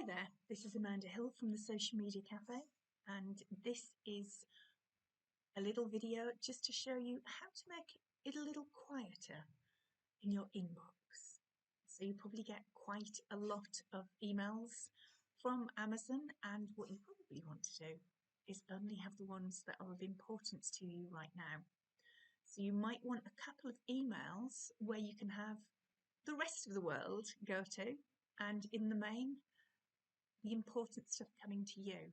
Hi there, this is Amanda Hill from the Social Media Cafe, and this is a little video just to show you how to make it a little quieter in your inbox. So you probably get quite a lot of emails from Amazon, and what you probably want to do is only have the ones that are of importance to you right now. So you might want a couple of emails where you can have the rest of the world go to, and in the main, the important stuff coming to you.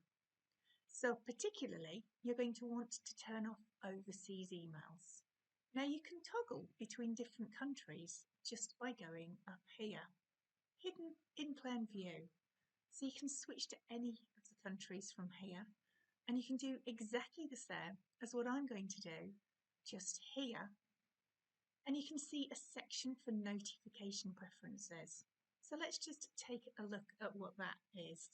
So particularly, you're going to want to turn off overseas emails. Now you can toggle between different countries just by going up here, hidden in plain view. So you can switch to any of the countries from here, and you can do exactly the same as what I'm going to do just here. And you can see a section for notification preferences. So let's just take a look at what that is.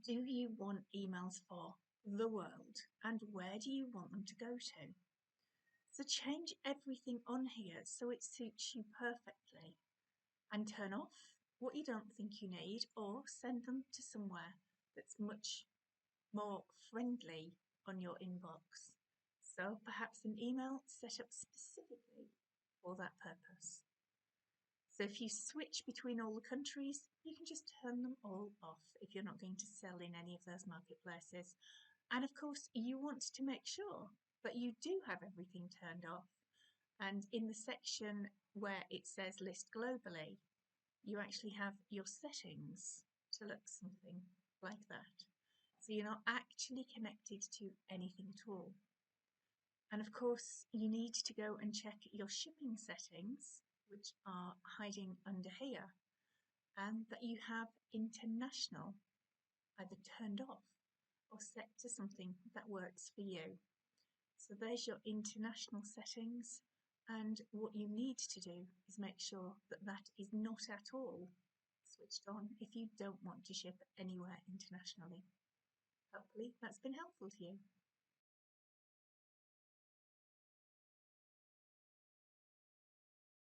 Do you want emails for the world, and where do you want them to go to? So change everything on here so it suits you perfectly, and turn off what you don't think you need, or send them to somewhere that's much more friendly on your inbox. So perhaps an email set up specifically for that purpose. So if you switch between all the countries, you can just turn them all off if you're not going to sell in any of those marketplaces. And of course, you want to make sure that you do have everything turned off. And in the section where it says list globally, you actually have your settings to look something like that. So you're not actually connected to anything at all. And of course, you need to go and check your shipping settings, which are hiding under here, and that you have international either turned off or set to something that works for you. So there's your international settings, and what you need to do is make sure that that is not at all switched on if you don't want to ship anywhere internationally. Hopefully that's been helpful to you.